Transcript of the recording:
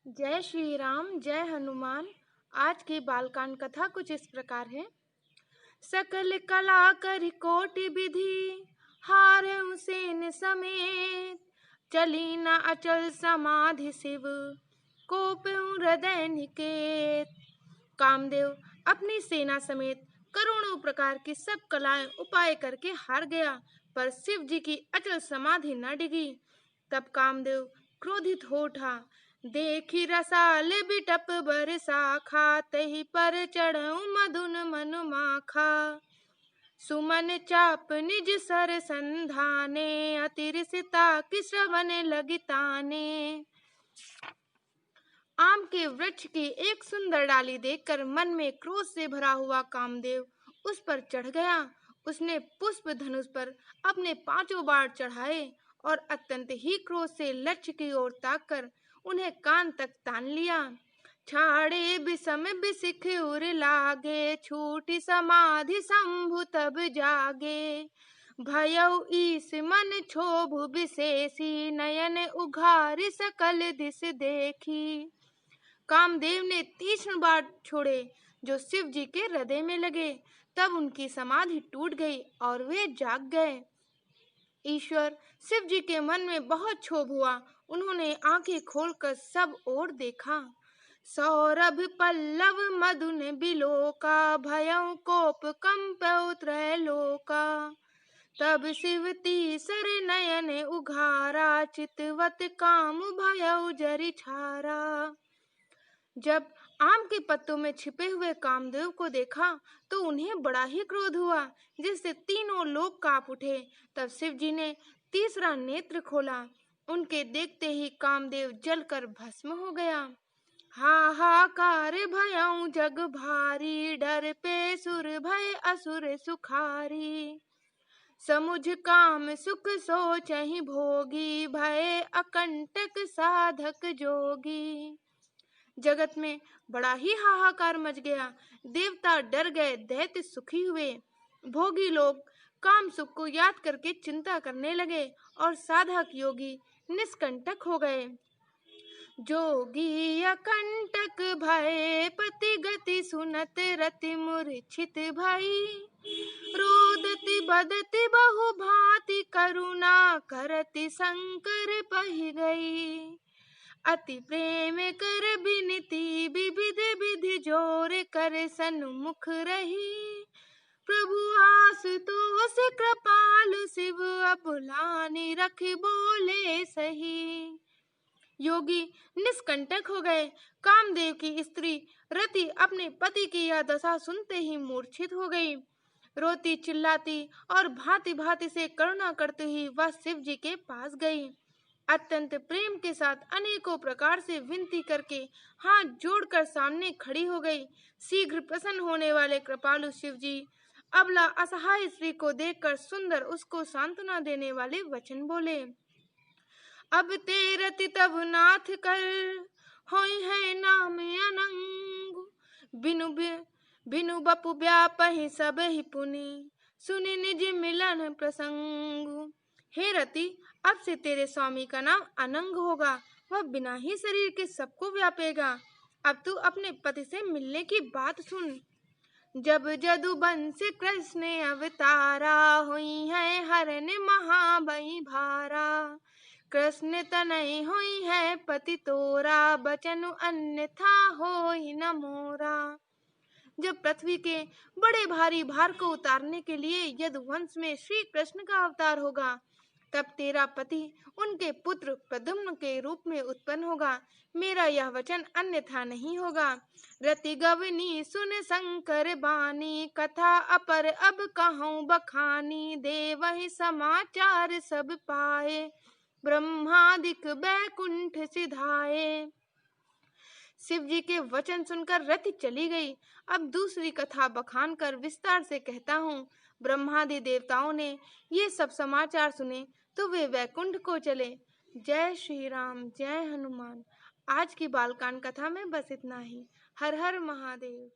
जय श्री राम, जय हनुमान। आज की बालकांड कथा कुछ इस प्रकार है। सकल कला कर कोटि विधि, हारऊ सेन समेत। चली न अचल समाधि शिव, कोपऊ हृदय निकेत। कामदेव अपनी सेना समेत करोड़ों प्रकार की सब कलाएं उपाय करके हार गया, पर शिव जी की अचल समाधि न डिगी। तब कामदेव क्रोधित हो उठा। देखी रसाल बिटप बरसा, खातहि पर चढ़ऊ मधुन मनु माखा। सुमन चाप निज सर संधाने, अतिरसिता की श्रवण लगी ताने। आम के वृक्ष की एक सुंदर डाली देखकर मन में क्रोध से भरा हुआ कामदेव उस पर चढ़ गया। उसने पुष्प धनुष पर अपने 5 बाण चढ़ाए और अत्यंत ही क्रोध से लक्ष्य की ओर ताककर उन्हें कान तक तान लिया। छाड़े विषम बिसिख उर लागे, छूटी समाधि शंभु तब जागे। भयउ ईस मन क्षोभ विशेषी, नयन उघारि सकल दिस देखी। कामदेव ने तीक्ष्ण बाण छोड़े जो शिव जी के हृदय में लगे। तब उनकी समाधि टूट गई और वे जाग गए। ईश्वर शिव जी के मन में बहुत क्षोभ हुआ। उन्होंने आंखें खोलकर सब ओर देखा। सौरभ पल्लव मधुन बिलोका, भयउ कोप कंपउ त्रैलोका। तब शिव तीसर नयन उघारा, चितवत काम भयउ जरि छारा। जब आम के पत्तों में छिपे हुए कामदेव को देखा तो उन्हें बड़ा ही क्रोध हुआ, जिससे तीनों लोग कांप उठे। तब शिव जी ने तीसरा नेत्र खोला। उनके देखते ही कामदेव जलकर भस्म हो गया। हाहाकार भयउ जग भारी, डर पे सुर भय असुर सुखारी। समुझ काम सुख सोचहि भोगी, भय अकंटक साधक जोगी। जगत में बड़ा ही हाहाकार मच गया। देवता डर गए, दैत्य सुखी हुए, भोगी लोग काम सुख को याद करके चिंता करने लगे और साधक योगी निष्कंटक हो गए। जोगी अकंटक भय पति गति, सुनत रति मूर्छित भई। रोदति बदति बहु भांति, करुणा करति शंकर पहि गई। अति प्रेम कर बिनती, विविध विधि जोर कर सन्मुख रही। प्रभु आशुतोष कृपालु शिव, अबुलानि रख बोले सही। योगी निष्कंटक हो गए। कामदेव की स्त्री रति अपने पति की यह दशा सुनते ही मूर्छित हो गई। रोती चिल्लाती और भांति भांति से करुणा करते हुए वह शिव जी के पास गई। अत्यंत प्रेम के साथ अनेकों प्रकार से विनती करके हाथ जोड़कर सामने खड़ी हो गई। शीघ्र प्रसन्न होने वाले कृपालु शिव जी अबला असहाय स्त्री को देखकर सुंदर उसको सांत्वना देने वाले वचन बोले। अब ते रति तब नाथ कर, होई है नाम अनंग। बिनु बपु व्यापहि सब ही पुनि, सुनि निज मिलन प्रसंग। हे रति, अब से तेरे स्वामी का नाम अनंग होगा। वह बिना ही शरीर के सबको व्यापेगा। अब तू अपने पति से मिलने की बात सुन। जब जदुवंश कृष्ण अवतारा, हुई है हरन महाबई भारा। कृष्ण तनय हुई है पति तोरा, बचनु अन्यथा होई न मोरा। जब पृथ्वी के बड़े भारी भार को उतारने के लिए यदुवंश में श्री कृष्ण का अवतार होगा, तब तेरा पति उनके पुत्र प्रद्युम्न के रूप में उत्पन्न होगा। मेरा यह वचन अन्यथा नहीं होगा। रति गवनी सुन शंकर बानी, कथा अपर अब कहूँ बखानी। देवहि समाचार सब पाए, ब्रह्मादिक बैकुंठ सिधाए। शिव जी के वचन सुनकर रति चली गई। अब दूसरी कथा बखान कर विस्तार से कहता हूँ। ब्रह्मादि देवताओं ने ये सब समाचार सुने तो वे वैकुंठ को चले। जय श्री राम, जय हनुमान। आज की बालकांड कथा में बस इतना ही। हर हर महादेव।